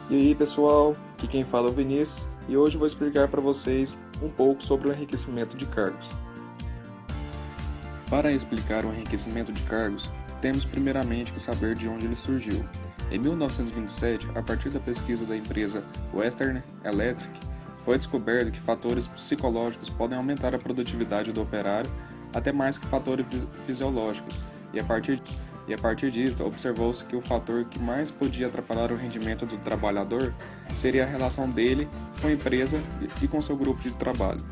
E aí pessoal, aqui quem fala é o Vinícius e hoje eu vou explicar para vocês um pouco sobre o enriquecimento de cargos. Para explicar o enriquecimento de cargos, temos primeiramente que saber de onde ele surgiu. Em 1927, a partir da pesquisa da empresa Western Electric, foi descoberto que fatores psicológicos podem aumentar a produtividade do operário até mais que fatores fisiológicos, e a partir disso, observou-se que o fator que mais podia atrapalhar o rendimento do trabalhador seria a relação dele com a empresa e com seu grupo de trabalho.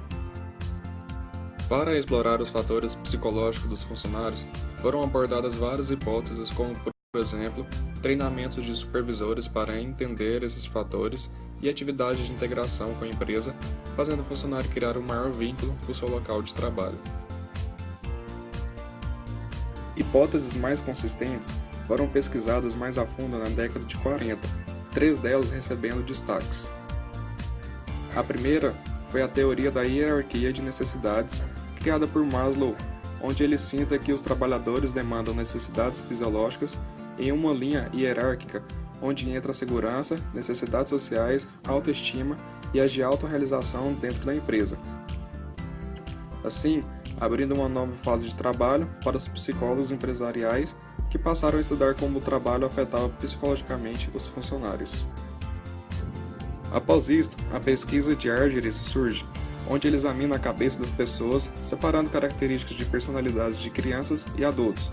Para explorar os fatores psicológicos dos funcionários, foram abordadas várias hipóteses, como, por exemplo, treinamentos de supervisores para entender esses fatores e atividades de integração com a empresa, fazendo o funcionário criar um maior vínculo com o seu local de trabalho. Hipóteses mais consistentes foram pesquisadas mais a fundo na década de 40, três delas recebendo destaques. A primeira foi a teoria da hierarquia de necessidades, criada por Maslow, onde ele cita que os trabalhadores demandam necessidades fisiológicas em uma linha hierárquica, onde entra a segurança, necessidades sociais, autoestima e as de autorrealização dentro da empresa. Assim, abrindo uma nova fase de trabalho para os psicólogos empresariais que passaram a estudar como o trabalho afetava psicologicamente os funcionários. Após isto, a pesquisa de Argyris surge, onde ele examina a cabeça das pessoas, separando características de personalidades de crianças e adultos,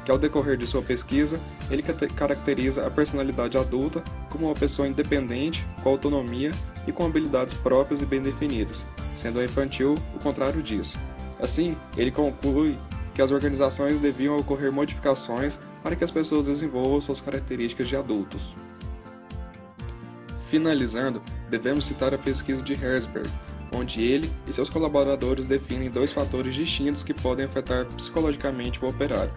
que ao decorrer de sua pesquisa, ele caracteriza a personalidade adulta como uma pessoa independente, com autonomia e com habilidades próprias e bem definidas, sendo a infantil o contrário disso. Assim, ele conclui que as organizações deviam ocorrer modificações para que as pessoas desenvolvam suas características de adultos. Finalizando, devemos citar a pesquisa de Herzberg, onde ele e seus colaboradores definem dois fatores distintos que podem afetar psicologicamente o operário.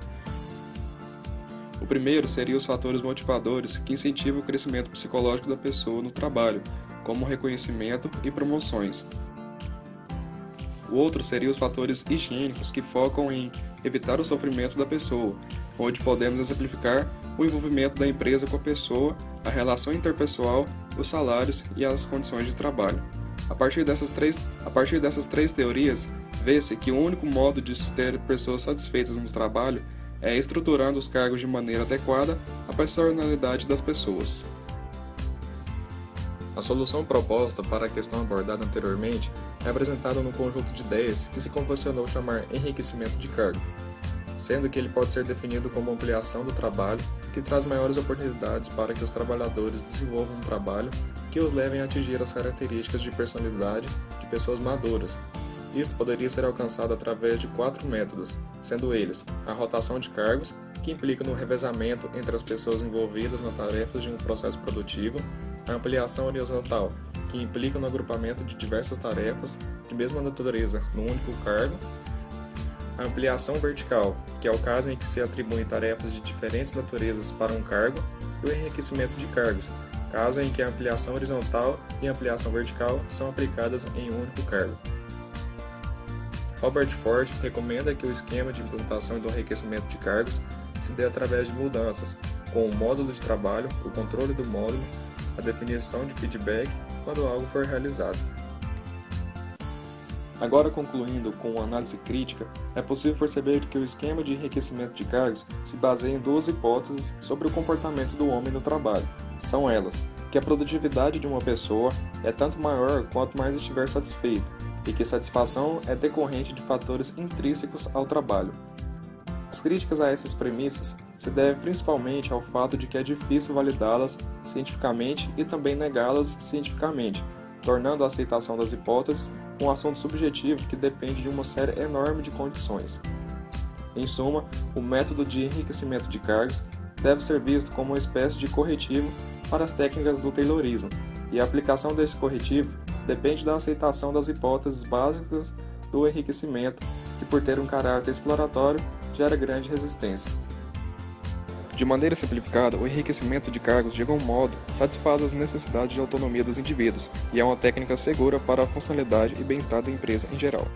O primeiro seria os fatores motivadores que incentivam o crescimento psicológico da pessoa no trabalho, como reconhecimento e promoções. O outro seria os fatores higiênicos que focam em evitar o sofrimento da pessoa, onde podemos exemplificar o envolvimento da empresa com a pessoa, a relação interpessoal, os salários e as condições de trabalho. A partir dessas três teorias, vê-se que o único modo de se ter pessoas satisfeitas no trabalho é estruturando os cargos de maneira adequada à personalidade das pessoas. A solução proposta para a questão abordada anteriormente é apresentada num conjunto de ideias que se convencionou chamar enriquecimento de cargo, sendo que ele pode ser definido como ampliação do trabalho que traz maiores oportunidades para que os trabalhadores desenvolvam um trabalho que os levem a atingir as características de personalidade de pessoas maduras. Isto poderia ser alcançado através de 4 métodos, sendo eles a rotação de cargos, que implica no revezamento entre as pessoas envolvidas nas tarefas de um processo produtivo, a ampliação horizontal, que implica no agrupamento de diversas tarefas de mesma natureza num único cargo, a ampliação vertical, que é o caso em que se atribuem tarefas de diferentes naturezas para um cargo, e o enriquecimento de cargos, caso em que a ampliação horizontal e a ampliação vertical são aplicadas em um único cargo. Robert Ford recomenda que o esquema de implementação do enriquecimento de cargos se dê através de mudanças, com o módulo de trabalho, o controle do módulo, a definição de feedback quando algo for realizado. Agora, concluindo com uma análise crítica, é possível perceber que o esquema de enriquecimento de cargos se baseia em duas hipóteses sobre o comportamento do homem no trabalho. São elas, que a produtividade de uma pessoa é tanto maior quanto mais estiver satisfeita, e que satisfação é decorrente de fatores intrínsecos ao trabalho. As críticas a essas premissas se devem principalmente ao fato de que é difícil validá-las cientificamente e também negá-las cientificamente, tornando a aceitação das hipóteses um assunto subjetivo que depende de uma série enorme de condições. Em suma, o método de enriquecimento de cargos deve ser visto como uma espécie de corretivo para as técnicas do Taylorismo, e a aplicação desse corretivo depende da aceitação das hipóteses básicas do enriquecimento, que por ter um caráter exploratório, gera grande resistência. De maneira simplificada, o enriquecimento de cargos, de algum modo, satisfaz as necessidades de autonomia dos indivíduos, e é uma técnica segura para a funcionalidade e bem-estar da empresa em geral.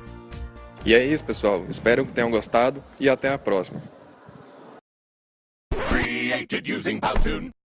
E é isso, pessoal. Espero que tenham gostado e até a próxima. Created using Powtoon.